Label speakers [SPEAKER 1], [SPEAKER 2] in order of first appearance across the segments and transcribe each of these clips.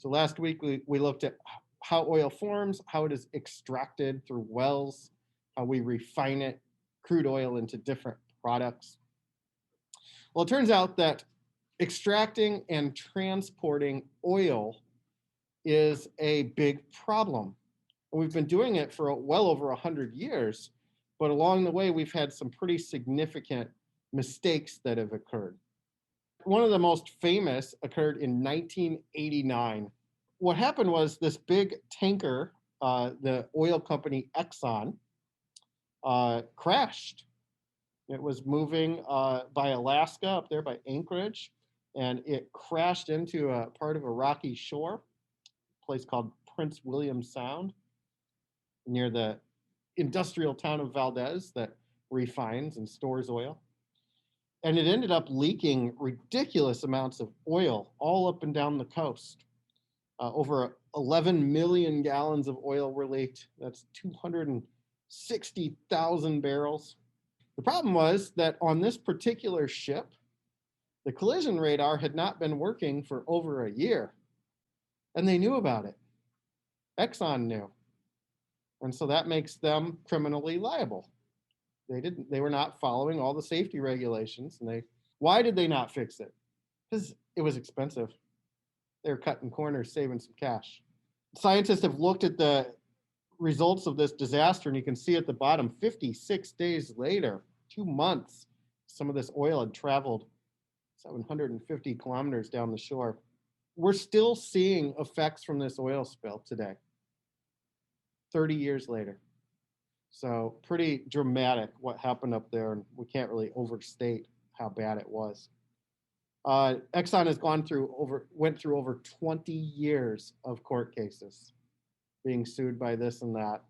[SPEAKER 1] So last week we looked at how oil forms, how it is extracted through wells, how we refine it, crude oil into different products. Well, it turns out that extracting and transporting oil is a big problem. And we've been doing it for well over 100 years, but along the way, we've had some pretty significant mistakes that have occurred. One of the most famous occurred in 1989. What happened was this big tanker, the oil company Exxon, crashed. It was moving by Alaska up there by Anchorage, and it crashed into a part of a rocky shore, a place called Prince William Sound, near the industrial town of Valdez that refines and stores oil. And it ended up leaking ridiculous amounts of oil all up and down the coast. Over 11 million gallons of oil were leaked. That's 260,000 barrels. The problem was that on this particular ship, the collision radar had not been working for over a year, and they knew about it. Exxon knew. And so that makes them criminally liable. They were not following all the safety regulations. And why did they not fix it? Because it was expensive. They were cutting corners, saving some cash. Scientists have looked at the results of this disaster, and you can see at the bottom, 56 days later, 2 months, some of this oil had traveled 750 kilometers down the shore. We're still seeing effects from this oil spill today, 30 years later. So pretty dramatic what happened up there, and we can't really overstate how bad it was. Exxon has went through over 20 years of court cases, being sued by this and that,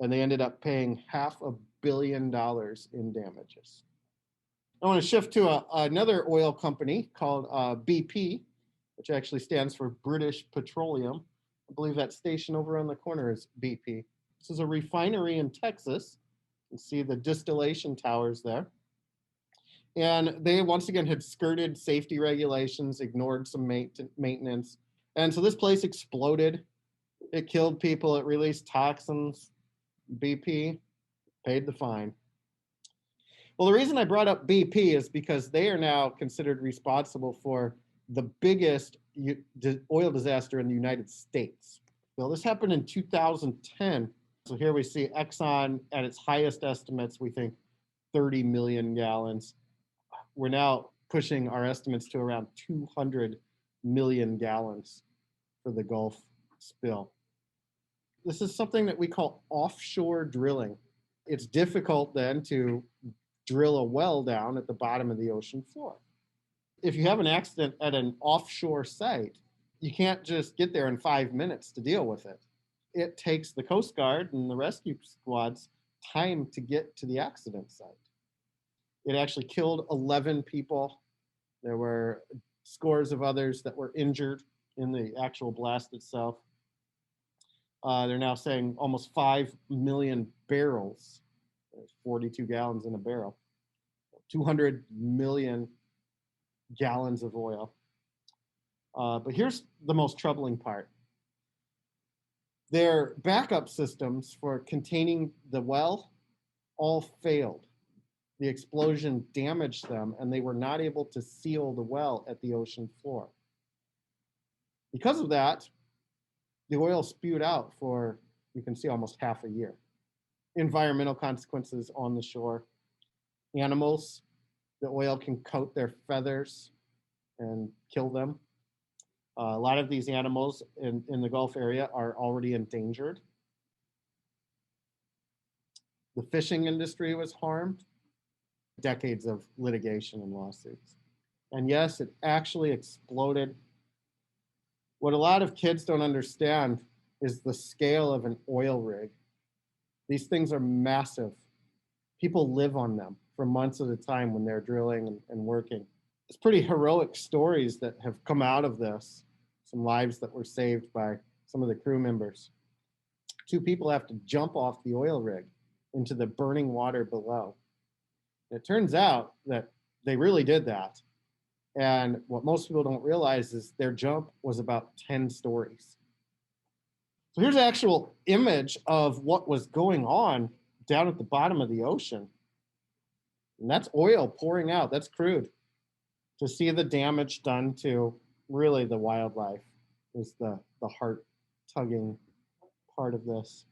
[SPEAKER 1] and they ended up paying $500 million in damages. I want to shift to another oil company called BP, which actually stands for British Petroleum. I believe that station over on the corner is BP. This is a refinery in Texas. You can see the distillation towers there. And they once again had skirted safety regulations, ignored some maintenance. And so this place exploded. It killed people. It released toxins. BP paid the fine. Well, the reason I brought up BP is because they are now considered responsible for the biggest oil disaster in the United States. Well, this happened in 2010. So here we see Exxon at its highest estimates, we think 30 million gallons. We're now pushing our estimates to around 200 million gallons for the Gulf spill. This is something that we call offshore drilling. It's difficult then to drill a well down at the bottom of the ocean floor. If you have an accident at an offshore site, you can't just get there in 5 minutes to deal with it. It takes the Coast Guard and the rescue squads time to get to the accident site. It actually killed 11 people. There were scores of others that were injured in the actual blast itself. They're now saying almost 5 million barrels, 42 gallons in a barrel, 200 million gallons of oil. But here's the most troubling part. Their backup systems for containing the well all failed. The explosion damaged them, and they were not able to seal the well at the ocean floor. Because of that, the oil spewed out for, you can see, almost half a year. Environmental consequences on the shore. Animals, the oil can coat their feathers and kill them. A lot of these animals in the Gulf area are already endangered. The fishing industry was harmed. Decades of litigation and lawsuits. And yes, it actually exploded. What a lot of kids don't understand is the scale of an oil rig. These things are massive. People live on them for months at a time when they're drilling and working. It's pretty heroic stories that have come out of this. Some lives that were saved by some of the crew members. 2 people have to jump off the oil rig into the burning water below. It turns out that they really did that, And what most people don't realize is their jump was about 10 stories. So here's an actual image of what was going on down at the bottom of the ocean. And that's oil pouring out. That's crude. To see the damage done to really the wildlife is the heart tugging part of this.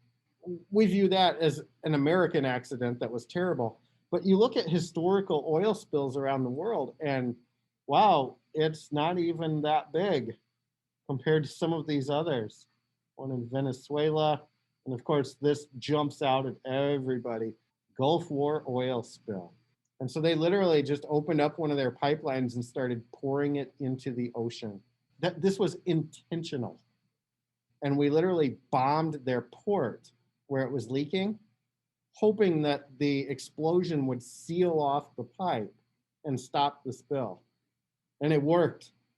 [SPEAKER 1] We view that as an American accident that was terrible. But you look at historical oil spills around the world, and wow, it's not even that big compared to some of these others. One in Venezuela, and of course, this jumps out at everybody. Gulf War oil spill. And so they literally just opened up one of their pipelines and started pouring it into the ocean. This was intentional. And we literally bombed their port where it was leaking, hoping that the explosion would seal off the pipe and stop the spill. And it worked.